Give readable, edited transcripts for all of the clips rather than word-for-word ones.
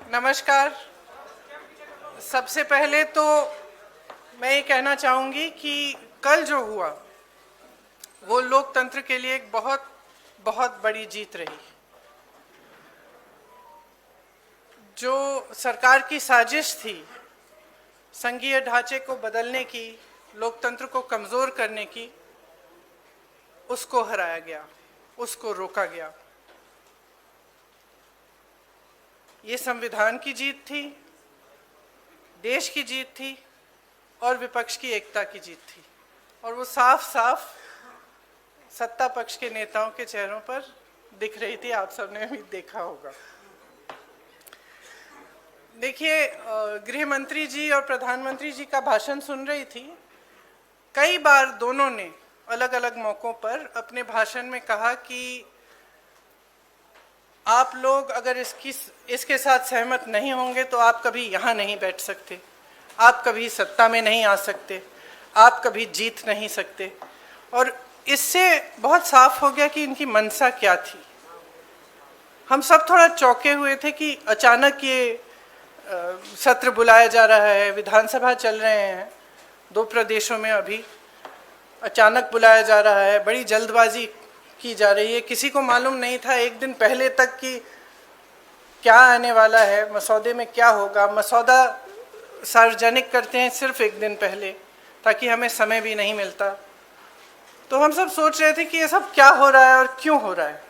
नमस्कार। सबसे पहले तो मैं ये कहना चाहूँगी कि कल जो हुआ वो लोकतंत्र के लिए एक बहुत बहुत बड़ी जीत रही। जो सरकार की साजिश थी संघीय ढांचे को बदलने की, लोकतंत्र को कमज़ोर करने की, उसको हराया गया, उसको रोका गया। ये संविधान की जीत थी, देश की जीत थी और विपक्ष की एकता की जीत थी। और वो साफ साफ सत्ता पक्ष के नेताओं के चेहरों पर दिख रही थी, आप सबने भी देखा होगा। देखिए, गृह मंत्री जी और प्रधानमंत्री जी का भाषण सुन रही थी। कई बार दोनों ने अलग अलग मौक़ों पर अपने भाषण में कहा कि आप लोग अगर इसके साथ सहमत नहीं होंगे तो आप कभी यहाँ नहीं बैठ सकते, आप कभी सत्ता में नहीं आ सकते, आप कभी जीत नहीं सकते। और इससे बहुत साफ हो गया कि इनकी मंशा क्या थी। हम सब थोड़ा चौंके हुए थे कि अचानक ये सत्र बुलाया जा रहा है, विधानसभा चल रहे हैं, 2 प्रदेशों में अभी अचानक बुलाया जा रहा है, बड़ी जल्दबाजी की जा रही है। किसी को मालूम नहीं था एक दिन पहले तक कि क्या आने वाला है, मसौदे में क्या होगा। मसौदा सार्वजनिक करते हैं सिर्फ एक दिन पहले, ताकि हमें समय भी नहीं मिलता। तो हम सब सोच रहे थे कि ये सब क्या हो रहा है और क्यों हो रहा है।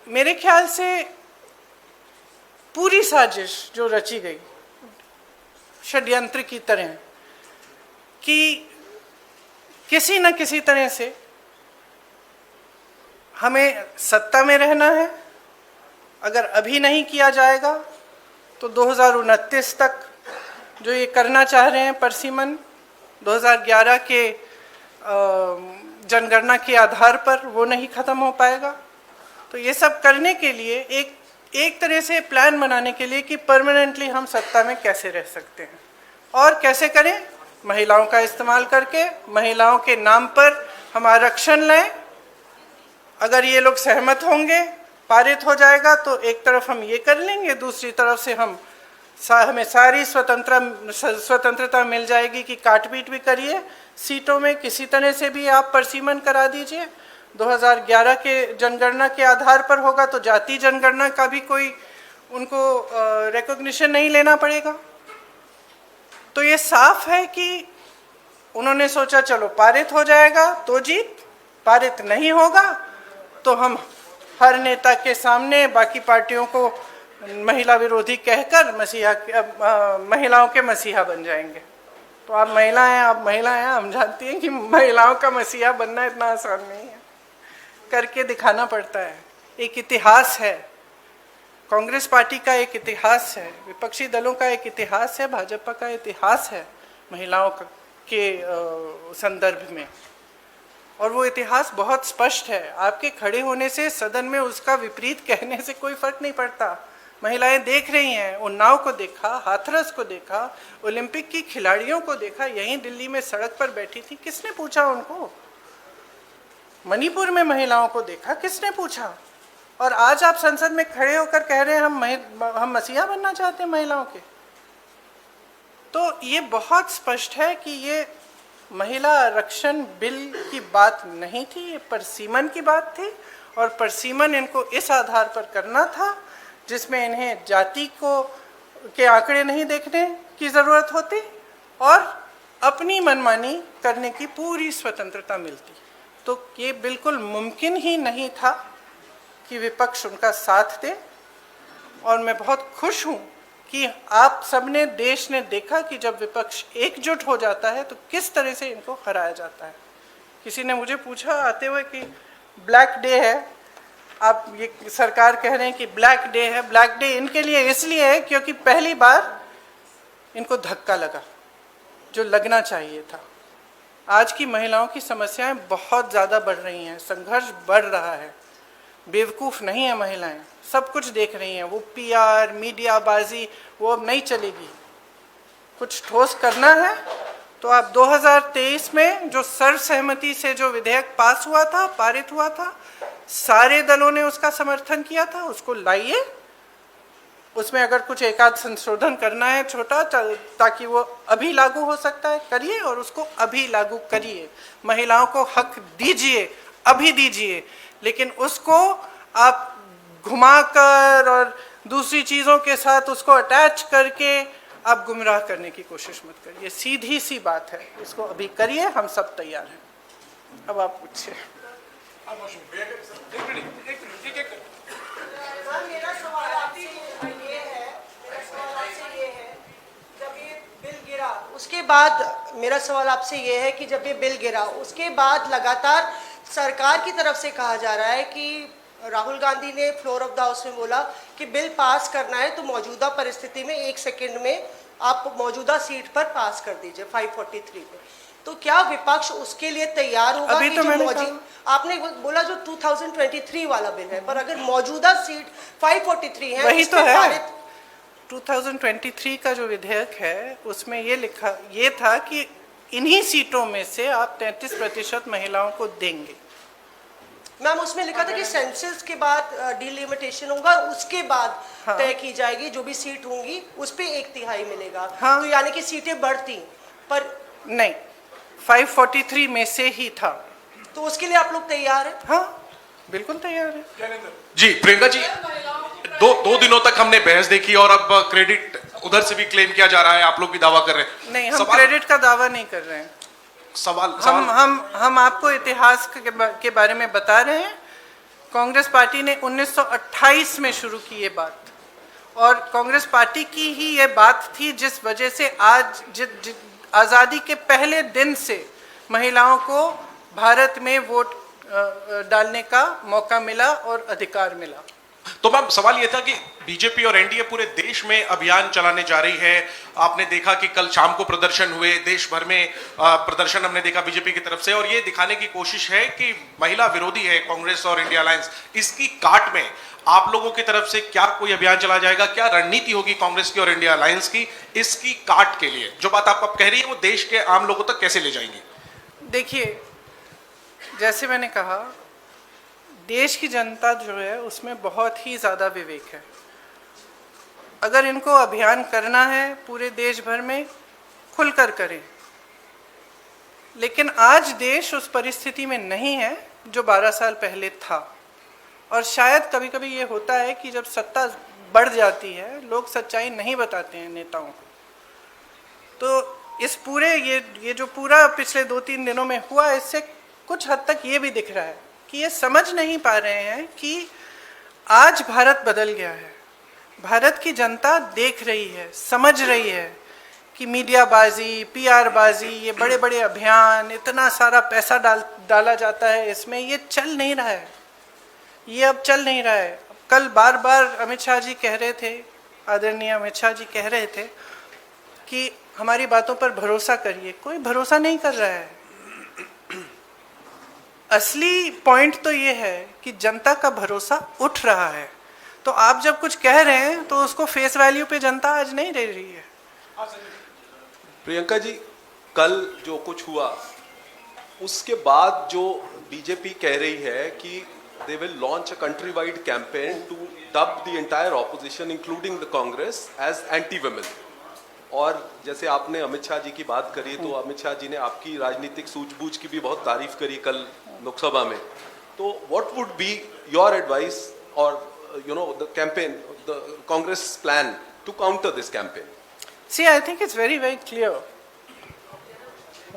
मेरे ख्याल से पूरी साजिश जो रची गई षड्यंत्र की तरह, कि किसी न किसी तरह से हमें सत्ता में रहना है। अगर अभी नहीं किया जाएगा तो 2029 तक जो ये करना चाह रहे हैं परसीमन, 2011 के जनगणना के आधार पर वो नहीं ख़त्म हो पाएगा। तो ये सब करने के लिए एक तरह से प्लान बनाने के लिए कि परमानेंटली हम सत्ता में कैसे रह सकते हैं और कैसे करें, महिलाओं का इस्तेमाल करके, महिलाओं के नाम पर हम आरक्षण लें। अगर ये लोग सहमत होंगे, पारित हो जाएगा तो एक तरफ हम ये कर लेंगे, दूसरी तरफ से हमें सारी स्वतंत्रता मिल जाएगी कि काट पीट भी करिए, सीटों में किसी तरह से भी आप परसीमन करा दीजिए। 2011 के जनगणना के आधार पर होगा तो जाति जनगणना का भी कोई उनको रिकॉग्निशन नहीं लेना पड़ेगा। तो ये साफ है कि उन्होंने सोचा चलो पारित हो जाएगा तो जीत, पारित नहीं होगा तो हम हर नेता के सामने बाकी पार्टियों को महिला विरोधी कहकर महिलाओं के मसीहा बन जाएंगे। तो आप महिला हैं, हम जानती हैं कि महिलाओं का मसीहा बनना इतना आसान नहीं है, करके दिखाना पड़ता है। एक इतिहास है, कांग्रेस पार्टी का एक इतिहास है, विपक्षी दलों का एक इतिहास है, भाजपा का इतिहास है महिलाओं के संदर्भ में। और वो इतिहास बहुत स्पष्ट है। आपके खड़े होने से सदन में उसका विपरीत कहने से कोई फर्क नहीं पड़ता। महिलाएं देख रही हैं, उन्नाव को देखा, हाथरस को देखा, ओलंपिक की खिलाड़ियों को देखा, यहीं दिल्ली में सड़क पर बैठी थी, किसने पूछा उनको? मणिपुर में महिलाओं को देखा, किसने पूछा? और आज आप संसद में खड़े होकर कह रहे हैं हम मसीहा बनना चाहते हैं महिलाओं के। तो ये बहुत स्पष्ट है कि ये महिला आरक्षण बिल की बात नहीं थी, ये परसीमन की बात थी। और परसीमन इनको इस आधार पर करना था जिसमें इन्हें जाति के आंकड़े नहीं देखने की ज़रूरत होती और अपनी मनमानी करने की पूरी स्वतंत्रता मिलती। तो ये बिल्कुल मुमकिन ही नहीं था कि विपक्ष उनका साथ दे। और मैं बहुत खुश हूँ कि आप सबने, देश ने देखा कि जब विपक्ष एकजुट हो जाता है तो किस तरह से इनको हराया जाता है। किसी ने मुझे पूछा आते हुए कि ब्लैक डे है, आप ये सरकार कह रहे हैं कि ब्लैक डे है। ब्लैक डे इनके लिए इसलिए है क्योंकि पहली बार इनको धक्का लगा जो लगना चाहिए था। आज की महिलाओं की समस्याएं बहुत ज़्यादा बढ़ रही हैं, संघर्ष बढ़ रहा है। बेवकूफ़ नहीं है महिलाएं, सब कुछ देख रही हैं। वो पीआर, मीडियाबाजी वो अब नहीं चलेगी। कुछ ठोस करना है तो आप 2023 में जो सर्वसहमति से जो विधेयक पास हुआ था, पारित हुआ था, सारे दलों ने उसका समर्थन किया था, उसको लाइए उसमें अगर कुछ एक आध संशोधन करना है छोटा, ताकि वो अभी लागू हो सकता है, करिए और उसको अभी लागू करिए। महिलाओं को हक दीजिए, अभी दीजिए, लेकिन उसको आप घुमाकर और दूसरी चीज़ों के साथ उसको अटैच करके आप गुमराह करने की कोशिश मत करिए। सीधी सी बात है, इसको अभी करिए, हम सब तैयार हैं। अब आप पूछिए। मेरा सवाल आपसे ये है, जब ये बिल गिरा उसके बाद, मेरा सवाल आपसे ये है कि जब ये बिल गिरा उसके बाद लगातार सरकार की तरफ से कहा जा रहा है कि राहुल गांधी ने फ्लोर ऑफ द हाउस में बोला कि बिल पास करना है तो मौजूदा परिस्थिति में 1 सेकंड में आप मौजूदा सीट पर पास कर दीजिए 543 पे। तो क्या विपक्ष उसके लिए तैयार होगा? अभी कि तो मैंने आपने बोला जो 2023 वाला बिल है, पर अगर मौजूदा सीट 543 है, वही तो है। 2023 का जो विधेयक है उसमें ये था कि इन्हीं सीटों में से आप 33% महिलाओं को देंगे। मैम उसमें लिखा था कि सेंसस के बाद डिलिमिटेशन होगा और उसके बाद तय की जाएगी, जो भी सीट होंगी उस पे 1/3 मिलेगा। तो यानी कि सीटें बढ़ती, पर नहीं, 543 में से ही था। तो उसके लिए आप लोग तैयार हैं? हाँ, बिल्कुल तैयार है। जी प्रियंका जी, दो दिनों तक हमने बहस देखी और अब क्रेडिट उधर से भी क्लेम किया जा रहा है, आप लोग भी दावा कर रहे हैं। नहीं, हम क्रेडिट का दावा नहीं कर रहे हैं। हम आपको इतिहास के बारे में बता रहे हैं। कांग्रेस पार्टी ने 1928 में शुरू की ये बात, और कांग्रेस पार्टी की ही ये बात थी जिस वजह से आज आज़ादी के पहले दिन से महिलाओं को भारत में वोट डालने का मौका मिला और अधिकार मिला। तो मैम सवाल ये था कि बीजेपी और एनडीए पूरे देश में अभियान चलाने जा रही है। आपने देखा कि कल शाम को प्रदर्शन हुए, देश भर में प्रदर्शन हमने देखा बीजेपी की तरफ से, और ये दिखाने की कोशिश है कि महिला विरोधी है कांग्रेस और इंडिया अलायंस। इसकी काट में आप लोगों की तरफ से क्या कोई अभियान चला जाएगा? क्या रणनीति होगी कांग्रेस की और इंडिया अलायंस की इसकी काट के लिए? जो बात आप कह रही है वो देश के आम लोगों तक कैसे ले जाएंगे? देखिए, जैसे मैंने कहा, देश की जनता जो है उसमें बहुत ही ज़्यादा विवेक है। अगर इनको अभियान करना है पूरे देश भर में, खुलकर करें। लेकिन आज देश उस परिस्थिति में नहीं है जो 12 साल पहले था, और शायद कभी कभी ये होता है कि जब सत्ता बढ़ जाती है लोग सच्चाई नहीं बताते हैं नेताओं को। तो इस पूरे ये जो पूरा पिछले 2-3 दिनों में हुआ, इससे कुछ हद तक ये भी दिख रहा है कि ये समझ नहीं पा रहे हैं कि आज भारत बदल गया है। भारत की जनता देख रही है, समझ रही है कि मीडियाबाजी, पीआर बाजी, ये बड़े बड़े अभियान, इतना सारा पैसा डाला जाता है इसमें, ये चल नहीं रहा है। ये अब चल नहीं रहा है। कल बार बार अमित शाह जी कह रहे थे, आदरणीय अमित शाह जी कह रहे थे कि हमारी बातों पर भरोसा करिए। कोई भरोसा नहीं कर रहा है। असली पॉइंट तो ये है कि जनता का भरोसा उठ रहा है। तो आप जब कुछ कह रहे हैं तो उसको फेस वैल्यू पे जनता आज नहीं दे रही है। प्रियंका जी, कल जो कुछ हुआ उसके बाद जो बीजेपी कह रही है कि they will launch a country-wide campaign to dub the entire opposition, including the Congress, as anti-women. और जैसे आपने अमित शाह जी की बात करी, तो अमित शाह जी ने आपकी राजनीतिक सूझबूझ की भी बहुत तारीफ करी कल लोकसभा में। तो what would be your advice or the campaign, the Congress plan to counter this campaign? See, I think it's very, very clear.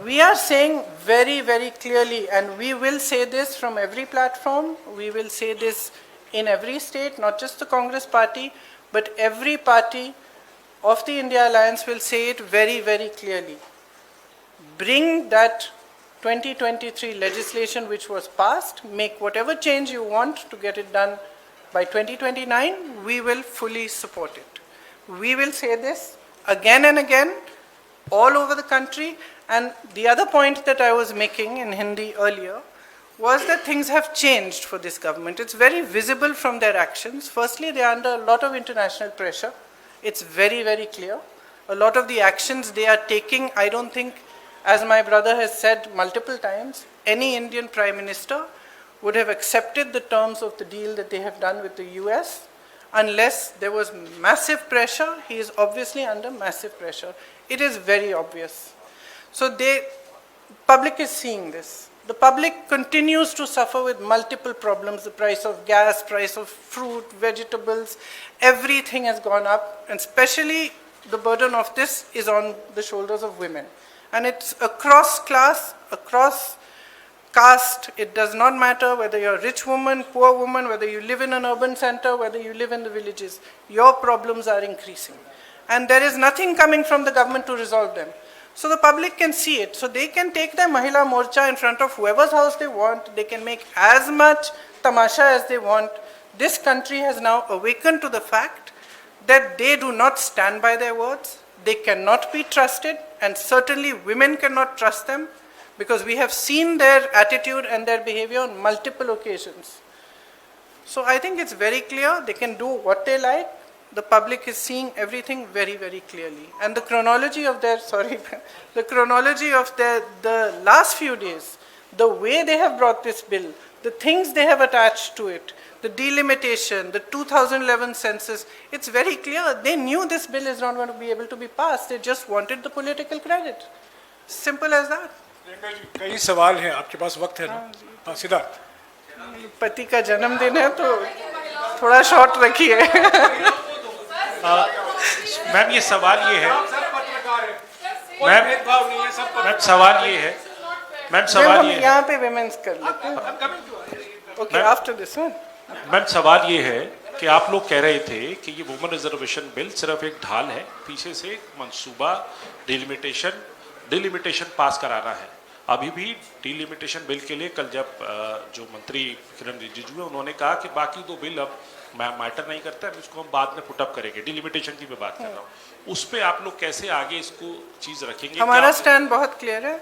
We are saying very, very clearly, and we will say this from every platform, we will say this in every state, not just the Congress party, but every party of the India Alliance will say it very, very clearly. Bring that 2023 legislation which was passed, make whatever change you want to get it done by 2029, we will fully support it. We will say this again and again, all over the country. And the other point that I was making in Hindi earlier was that things have changed for this government. It's very visible from their actions. Firstly, they are under a lot of international pressure. It's very, very clear. A lot of the actions they are taking, I don't think, as my brother has said multiple times, any Indian Prime Minister would have accepted the terms of the deal that they have done with the US. unless there was massive pressure. He is obviously under massive pressure. It is very obvious. So public is seeing this. The public continues to suffer with multiple problems. The price of gas, price of fruit, vegetables, everything has gone up, and especially the burden of this is on the shoulders of women. And it's across class, across caste. It does not matter whether you're a rich woman, poor woman, whether you live in an urban center, whether you live in the villages. Your problems are increasing. And there is nothing coming from the government to resolve them. So the public can see it. So they can take their Mahila Morcha in front of whoever's house they want. They can make as much tamasha as they want. This country has now awakened to the fact that they do not stand by their words. They cannot be trusted, and certainly women cannot trust them, because we have seen their attitude and their behavior on multiple occasions. So I think it's very clear. They can do what they like. The public is seeing everything very, very clearly. And the chronology of the last few days, the way they have brought this bill, the things they have attached to it, the delimitation, the 2011 census, it's very clear. They knew this bill is not going to be able to be passed. They just wanted the political credit. Simple as that. Priyanka ji, कई सवाल हैं, आपके पास वक्त है ना? हाँ, सिद्धार्थ। पति का जन्मदिन है तो थोड़ा शॉर्ट रखिए। मैम ये सवाल ये है, मैम सवाल ये है, मैम सवाल ये है, यहाँ पे विमेंस कर लेते हैं। Okay, after this one. Ma'am सवाल ये है कि आप लोग कह रहे थे कि ये वुमेन रिजर्वेशन बिल सिर्फ एक ढाल है, पीछे से एक मंसूबा डिलिमिटेशन पास कराना है। अभी भी डिलिमिटेशन बिल के लिए कल जब जो मंत्री किरण रिजिजू है उन्होंने कहा कि बाकी दो बिल अब मैटर नहीं करता है, इसको हम बाद में पुटअप करेंगे। डिलिमिटेशन की मैं बात कर रहा हूँ, उस पे आप लोग कैसे आगे इसको चीज रखेंगे? हमारा स्टैंड बहुत क्लियर है,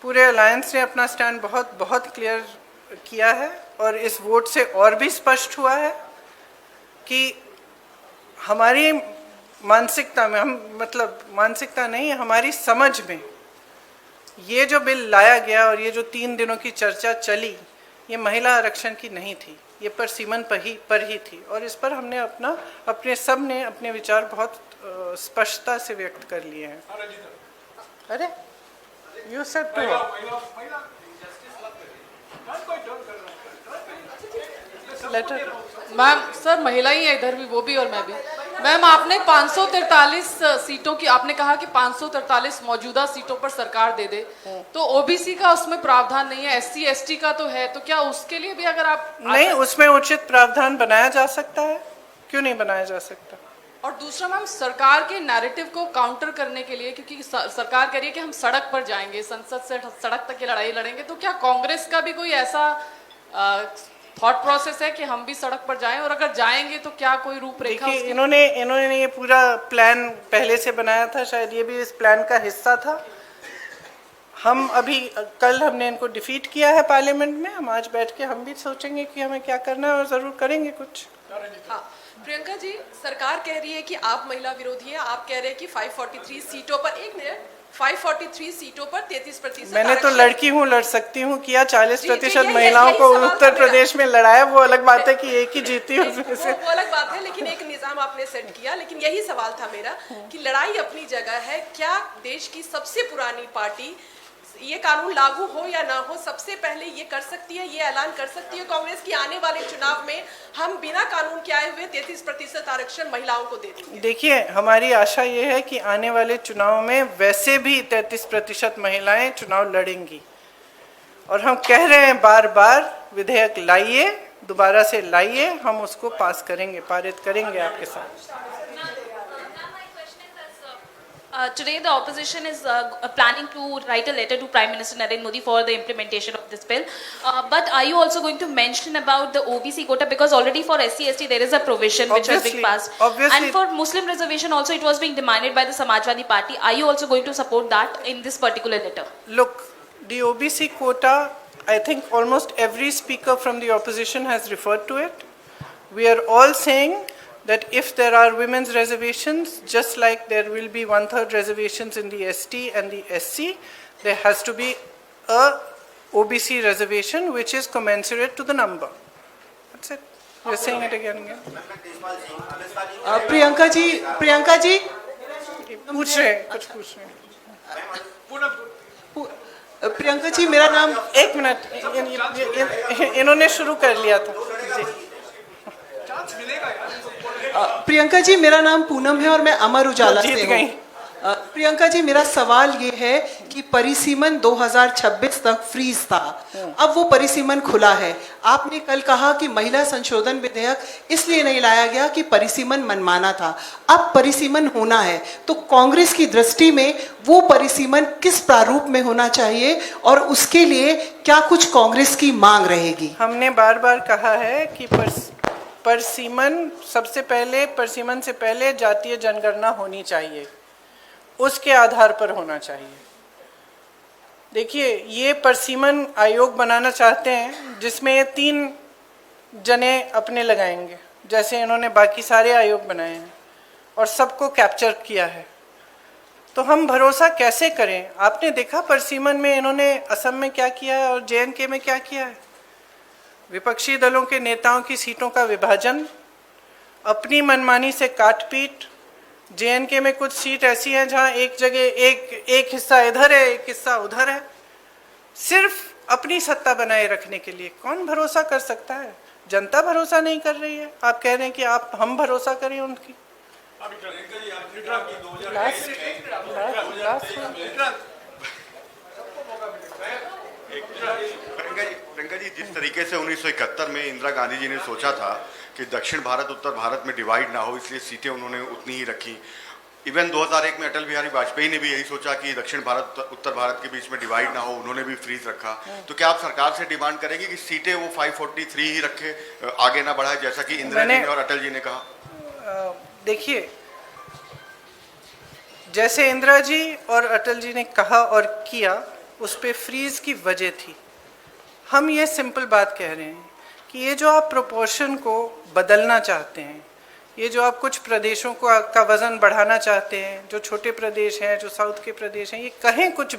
पूरे अलायंस ने अपना स्टैंड बहुत क्लियर किया है, और इस वोट से और भी स्पष्ट हुआ है कि हमारी मानसिकता में, मानसिकता नहीं, हमारी समझ में ये जो बिल लाया गया और ये जो 3 दिनों की चर्चा चली, ये महिला आरक्षण की नहीं थी, ये परसिमन पर ही थी। और इस पर हमने सब ने अपने विचार बहुत स्पष्टता से व्यक्त कर लिए हैं। अरे you said to later. Ma'am sir महिला ही है इधर भी, वो भी और मैं भी। मैम आपने 543 सीटों की, आपने कहा कि 543 मौजूदा सीटों पर सरकार दे दे, तो ओबीसी का उसमें प्रावधान नहीं है, एससी एसटी का तो है, तो क्या उसके लिए भी अगर आप नहीं, उसमें उचित प्रावधान बनाया जा सकता है, क्यों नहीं बनाया जा सकता? और दूसरा मैम सरकार के नैरेटिव को काउंटर करने के लिए, क्योंकि सरकार कह रही है कि हम सड़क पर जाएंगे, संसद से सड़क तक की लड़ाई लड़ेंगे, तो क्या कांग्रेस का भी कोई ऐसा थॉट प्रोसेस है कि हम भी सड़क पर जाएं, और अगर जाएंगे तो क्या कोई रूपरेखा? इन्होंने ये पूरा प्लान पहले से बनाया था, शायद ये भी इस प्लान का हिस्सा था। हम अभी कल हमने इनको डिफीट किया है पार्लियामेंट में, हम आज बैठ के हम भी सोचेंगे कि हमें क्या करना है, और जरूर करेंगे कुछ। हाँ, प्रियंका जी, सरकार कह रही है कि आप महिला विरोधी हैं, आप कह रहे हैं कि 543 सीटों पर 543 सीटों पर 33%। मैंने तो लड़की हूँ, लड़ सकती हूँ, किया 40% महिलाओं को उत्तर प्रदेश में लड़ाया, वो अलग बात है कि एक ही जीती उसमें से, वो अलग बात है, लेकिन एक निजाम आपने सेट किया। लेकिन यही सवाल था मेरा कि लड़ाई अपनी जगह है, क्या देश की सबसे पुरानी पार्टी ये कानून लागू हो या ना हो, सबसे पहले ये कर सकती है, ये ऐलान कर सकती है कांग्रेस की आने वाले चुनाव में हम बिना कानून के आए हुए 33% आरक्षण महिलाओं को दे देंगे? देखिए, हमारी आशा ये है कि आने वाले चुनाव में वैसे भी 33% महिलाएं चुनाव लड़ेंगी, और हम कह रहे हैं बार बार, विधेयक लाइए, दोबारा से लाइए, हम उसको पास करेंगे, पारित करेंगे आपके साथ। Today the opposition is planning to write a letter to Prime Minister Narendra Modi for the implementation of this bill. But are you also going to mention about the OBC quota, because already for SC ST there is a provision which has been passed. Obviously. And for Muslim reservation also it was being demanded by the Samajwadi Party. Are you also going to support that in this particular letter? Look, the OBC quota, I think almost every speaker from the opposition has referred to it. We are all saying that if there are women's reservations, just like there will be 1/3 reservations in the ST and the SC, there has to be a OBC reservation which is commensurate to the number. That's it. You're saying it again. Priyanka ji पूछ रहे हैं, कुछ पूछ रहे हैं। प्रियंका जी मेरा नाम एक मिनट, इन्होंने शुरू कर लिया था जी। प्रियंका जी मेरा नाम पूनम है और मैं अमर उजाला जीत से गई। हूँ। प्रियंका जी मेरा सवाल ये है कि परिसीमन 2026 तक फ्रीज था, अब वो परिसीमन खुला है। आपने कल कहा कि महिला संशोधन विधेयक इसलिए नहीं लाया गया कि परिसीमन मनमाना था, अब परिसीमन होना है, तो कांग्रेस की दृष्टि में वो परिसीमन किस प्रारूप में होना चाहिए और उसके लिए क्या कुछ कांग्रेस की मांग रहेगी? हमने बार बार कहा है कि परिसीमन सबसे पहले, परिसीमन से पहले जातीय जनगणना होनी चाहिए, उसके आधार पर होना चाहिए। देखिए, ये परिसीमन आयोग बनाना चाहते हैं जिसमें ये 3 जने अपने लगाएंगे, जैसे इन्होंने बाकी सारे आयोग बनाए हैं और सबको कैप्चर किया है। तो हम भरोसा कैसे करें? आपने देखा परिसीमन में इन्होंने असम में क्या किया है और JNK में क्या किया है। विपक्षी दलों के नेताओं की सीटों का विभाजन, अपनी मनमानी से काटपीट। JNK में कुछ सीट ऐसी हैं जहां एक जगह एक हिस्सा इधर है, एक हिस्सा उधर है, सिर्फ अपनी सत्ता बनाए रखने के लिए। कौन भरोसा कर सकता है? जनता भरोसा नहीं कर रही है। आप कह रहे हैं कि हम भरोसा करें उनकी। प्रियंका जी, जिस तरीके से 1971 में इंदिरा गांधी जी ने सोचा था कि दक्षिण भारत उत्तर भारत में डिवाइड ना हो, इसलिए सीटें उन्होंने उतनी ही रखी। इवन 2001 में अटल बिहारी वाजपेयी ने भी यही सोचा कि दक्षिण भारत उत्तर भारत के बीच में डिवाइड ना हो, उन्होंने भी फ्रीज रखा। तो क्या आप सरकार से डिमांड करेंगे कि सीटें वो 543 ही रखे, आगे ना बढ़ाए, जैसा कि इंदिरा जी ने और अटल जी ने कहा? देखिए, जैसे इंदिरा जी और अटल जी ने कहा और किया, उस पे फ्रीज की वजह थी। हम ये सिंपल बात कह रहे हैं कि ये जो आप प्रोपोर्शन को बदलना चाहते हैं, ये जो आप कुछ प्रदेशों का वज़न बढ़ाना चाहते हैं, जो छोटे प्रदेश हैं, जो साउथ के प्रदेश हैं, ये कहें कुछ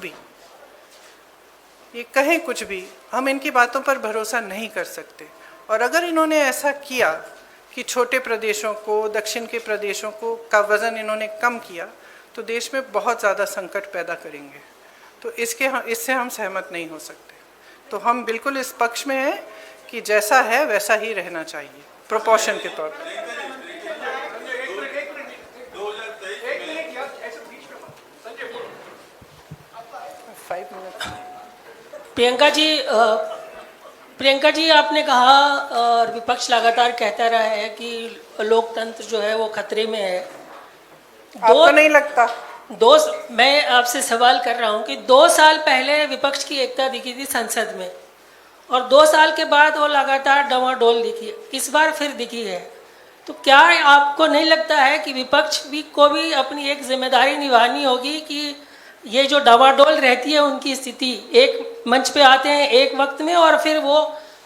भी, हम इनकी बातों पर भरोसा नहीं कर सकते। और अगर इन्होंने ऐसा किया कि छोटे प्रदेशों को, दक्षिण के प्रदेशों को का वज़न इन्होंने कम किया, तो देश में बहुत ज़्यादा संकट पैदा करेंगे। तो इससे हम सहमत नहीं हो सकते। तो हम बिल्कुल इस पक्ष में हैं कि जैसा है वैसा ही रहना चाहिए, प्रोपोर्शन के तौर पर। प्रियंका जी आपने कहा और विपक्ष लगातार कहता रहा है कि लोकतंत्र जो है वो खतरे में है। आपको नहीं लगता? मैं आपसे सवाल कर रहा हूं कि 2 साल पहले विपक्ष की एकता दिखी थी संसद में और 2 साल के बाद वो लगातार डवाडोल दिखी, इस बार फिर दिखी है। तो क्या आपको नहीं लगता है कि विपक्ष को भी अपनी एक जिम्मेदारी निभानी होगी कि ये जो डवाडोल रहती है उनकी स्थिति, एक मंच पे आते हैं एक वक्त में और फिर वो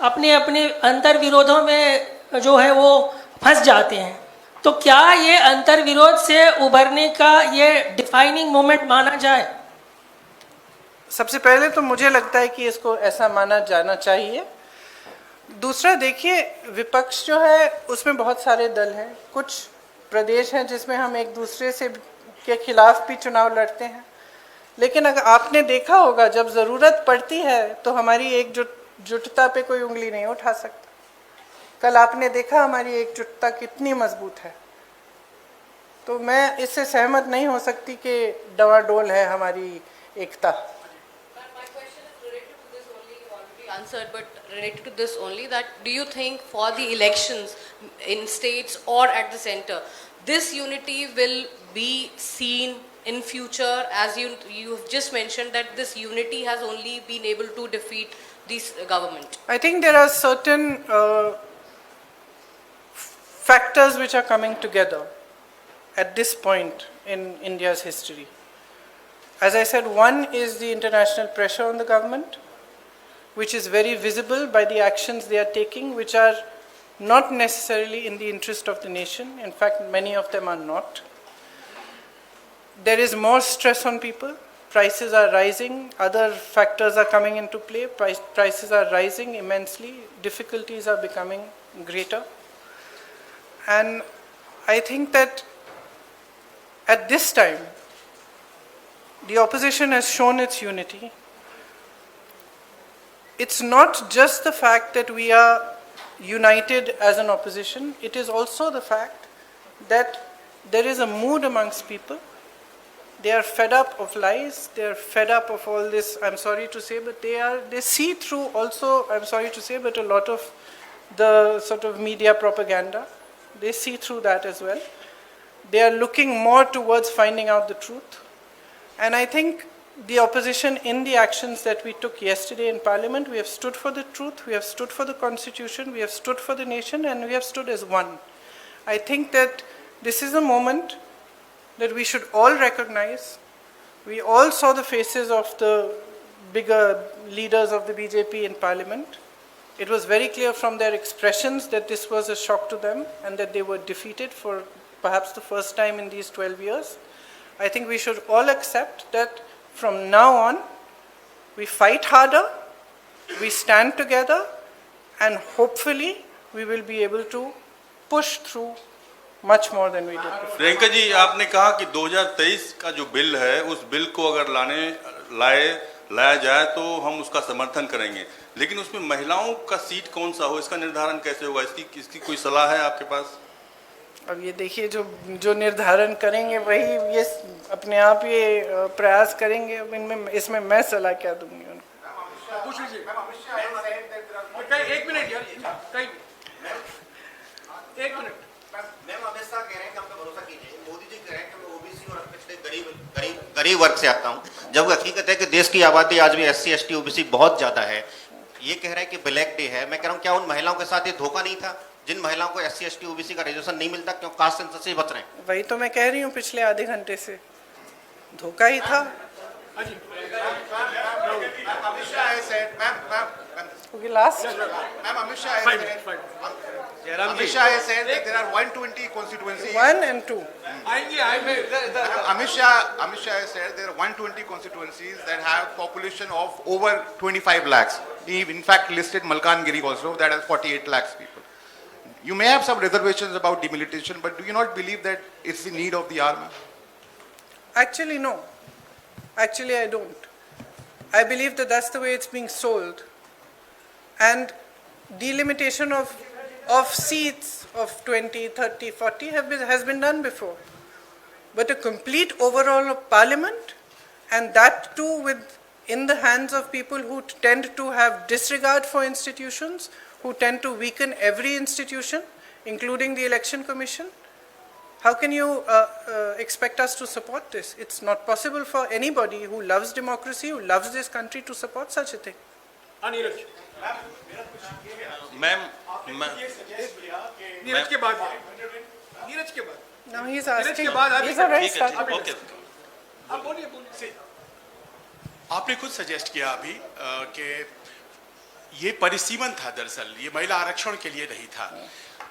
अपने अपने अंतर विरोधों में जो है वो फंस जाते हैं। तो क्या ये अंतर विरोध से उभरने का ये डिफाइनिंग मोमेंट माना जाए? सबसे पहले तो मुझे लगता है कि इसको ऐसा माना जाना चाहिए। दूसरा, देखिए, विपक्ष जो है उसमें बहुत सारे दल हैं, कुछ प्रदेश हैं जिसमें हम एक दूसरे से के खिलाफ भी चुनाव लड़ते हैं, लेकिन अगर आपने देखा होगा जब ज़रूरत पड़ती है तो हमारी एकजुटता पे कोई उंगली नहीं उठा सकता। कल आपने देखा हमारी एकजुटता कितनी मजबूत है। तो मैं इससे सहमत नहीं हो सकती कि डवाडोल है हमारी एकता। Answered, but related to this only, that do you think for the elections in states or at the center, this unity will be seen in future? As you have just mentioned that this unity has only been able to defeat this government. I think there are certain factors which are coming together at this point in India's history. As I said, one is the international pressure on the government, which is very visible by the actions they are taking, which are not necessarily in the interest of the nation. In fact, many of them are not. There is more stress on people. Prices are rising. Other factors are coming into play. Prices are rising immensely. Difficulties are becoming greater. And I think that at this time, the opposition has shown its unity. It's not just the fact that we are united as an opposition, it is also the fact that there is a mood amongst people. They are fed up of lies, they are fed up of all this, I'm sorry to say, but they see through also, I'm sorry to say, but a lot of the sort of media propaganda. They see through that as well. They are looking more towards finding out the truth. And I think the opposition, in the actions that we took yesterday in Parliament, we have stood for the truth, we have stood for the Constitution, we have stood for the nation, and we have stood as one. I think that this is a moment that we should all recognize. We all saw the faces of the bigger leaders of the BJP in Parliament. It was very clear from their expressions that this was a shock to them and that they were defeated for perhaps the first time in these 12 years. I think we should all accept that from now on, we fight harder, we stand together, and hopefully we will be able to push through much more than we did before. Priyanka ji, आपने कहा कि 2023 का जो bill है, उस bill को अगर लाया जाए तो हम उसका समर्थन करेंगे, लेकिन उसमें महिलाओं का सीट कौन सा हो, इसका निर्धारण कैसे होगा? इसकी कोई सलाह है आपके पास? अब ये देखिए, जो निर्धारण करेंगे वही ये अपने आप ये प्रयास करेंगे। अब इसमें मैं सलाह क्या दूंगी उनको? पूछ लीजिए। एक मिनट यार, एक मिनट। मैम अमित शाह कह रहे हैं कि हम पे भरोसा कीजिए, मोदी जी कह रहे हैं कि मैं ओबीसी और पिछड़े गरीब वर्ग से आता हूँ, जब हकीकत है कि देश की आबादी आज भी SC ST OBC बहुत ज्यादा है। ये कह रहे हैं कि ब्लैक डे है। मैं कह रहा हूँ, क्या उन महिलाओं के साथ ये धोखा नहीं था जिन महिलाओं को SC ST OBC का रिजर्वेशन नहीं मिलता, क्यों कास्ट सेंसस से बच रहे हैं? वही तो मैं कह रही हूँ, पिछले आधे घंटे से धोखा ही था। Amit Shah has said that there are 120 constituencies. 1 and 2. Amit Shah has said there are 120 constituencies that have population of over 25 lakhs. He in fact listed Malkangiri also, that has 48 lakhs people. You may have some reservations about demilitation, but do you not believe that it's the need of the hour? Actually, no. Actually, I don't. I believe that that's the way it's being sold. And delimitation of seats of 20, 30, 40 has been done before. But a complete overhaul of Parliament, and that too in the hands of people who tend to have disregard for institutions, who tend to weaken every institution, including the Election Commission. How can you expect us to support this? It's not possible for anybody who loves democracy, who loves this country, to support such a thing. Neeraj के बाद Now he's asking. He's already started. Okay. आप बोलिए। आपने खुद suggest किया अभी कि ये परिसीमन था, दरअसल ये महिला आरक्षण के लिए नहीं था।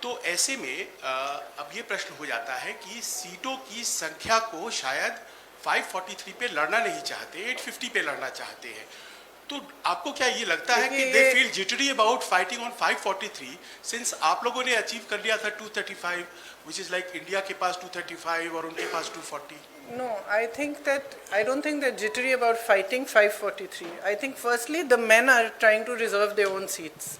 तो ऐसे में अब ये प्रश्न हो जाता है कि सीटों की संख्या को शायद 543 पे लड़ना नहीं चाहते, 850 पे लड़ना चाहते हैं। तो आपको क्या ये लगता है कि they feel jittery about fighting on 543 since आप लोगों ने अचीव कर लिया था 235, which is like इंडिया के पास 235 और उनके पास 240? No, I don't think they're jittery about fighting 543. I think firstly the men are trying to reserve their own seats,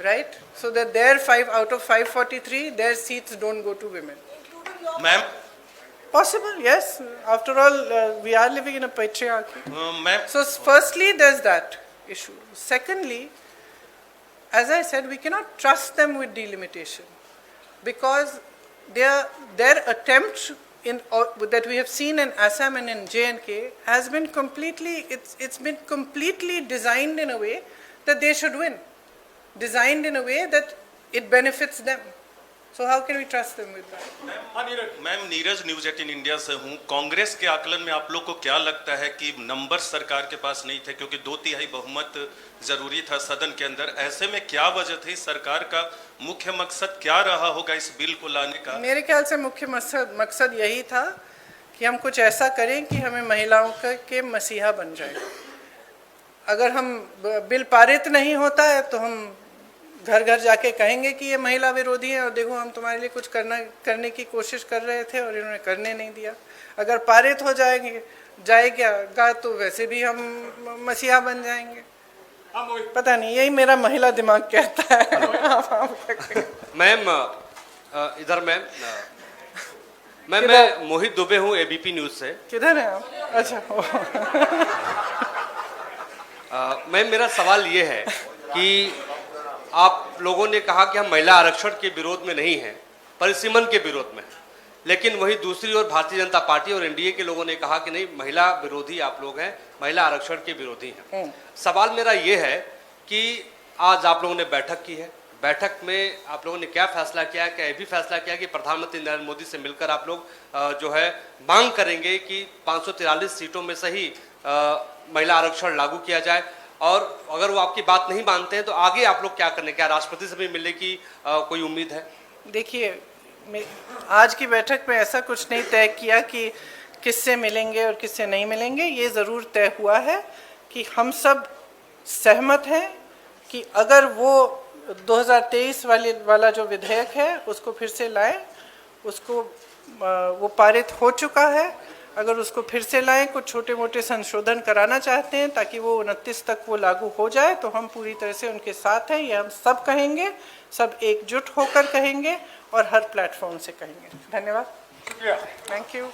right? So that their 5 out of 543, their seats don't go to women. Ma'am? Possible, yes. After all, we are living in a patriarchy. Ma'am? So firstly, there's that issue. Secondly, as I said, we cannot trust them with delimitation because their attempt that we have seen in Assam and in J&K has been it's been completely designed in a way that they should win, designed in a way that it benefits them. So how can we trust them with that? Ma'am, Neeraj news 18 India से हूँ। कांग्रेस के आकलन में आप लोग को क्या लगता है कि नंबर सरकार के पास नहीं थे, क्योंकि 2/3 बहुमत जरूरी था सदन के अंदर? ऐसे में क्या वजह थी? सरकार का मुख्य मकसद क्या रहा होगा इस बिल को लाने का? मेरे ख्याल से मुख्य मकसद यही था कि हम कुछ ऐसा करें कि हमें महिलाओं के मसीहा बन जाए। अगर हम बिल पारित नहीं होता है तो हम घर घर जाके कहेंगे कि ये महिला विरोधी है और देखो हम तुम्हारे लिए कुछ करने की कोशिश कर रहे थे और इन्होंने करने नहीं दिया। अगर पारित हो जाएगा तो वैसे भी हम मसीहा बन जाएंगे। पता नहीं, यही मेरा महिला दिमाग कहता है। मैम इधर मैम मैं मोहित दुबे हूँ एबीपी न्यूज से। किधर है आप? अच्छा। मैम मेरा सवाल ये है कि आप लोगों ने कहा कि हम महिला आरक्षण के विरोध में नहीं हैं, परिसीमन के विरोध में, लेकिन वही दूसरी ओर भारतीय जनता पार्टी और एनडीए के लोगों ने कहा कि नहीं, महिला विरोधी आप लोग हैं, महिला आरक्षण के विरोधी हैं। सवाल मेरा ये है कि आज आप लोगों ने बैठक की है, बैठक में आप लोगों ने क्या फैसला किया? क्या ये भी फैसला किया कि प्रधानमंत्री नरेंद्र मोदी से मिलकर आप लोग जो है मांग करेंगे कि 543 सीटों में से ही महिला आरक्षण लागू किया जाए? और अगर वो आपकी बात नहीं मानते हैं तो आगे आप लोग क्या करने, क्या राष्ट्रपति से भी मिलने की कोई उम्मीद है? देखिए, आज की बैठक में ऐसा कुछ नहीं तय किया कि किससे मिलेंगे और किससे नहीं मिलेंगे। ये ज़रूर तय हुआ है कि हम सब सहमत हैं कि अगर वो 2023 वाला जो विधेयक है उसको फिर से लाएं, उसको वो पारित हो चुका है, अगर उसको फिर से लाएं, कुछ छोटे मोटे संशोधन कराना चाहते हैं ताकि वो 29 तक वो लागू हो जाए, तो हम पूरी तरह से उनके साथ हैं। ये हम सब कहेंगे, सब एकजुट होकर कहेंगे और हर प्लेटफॉर्म से कहेंगे। धन्यवाद, थैंक यू।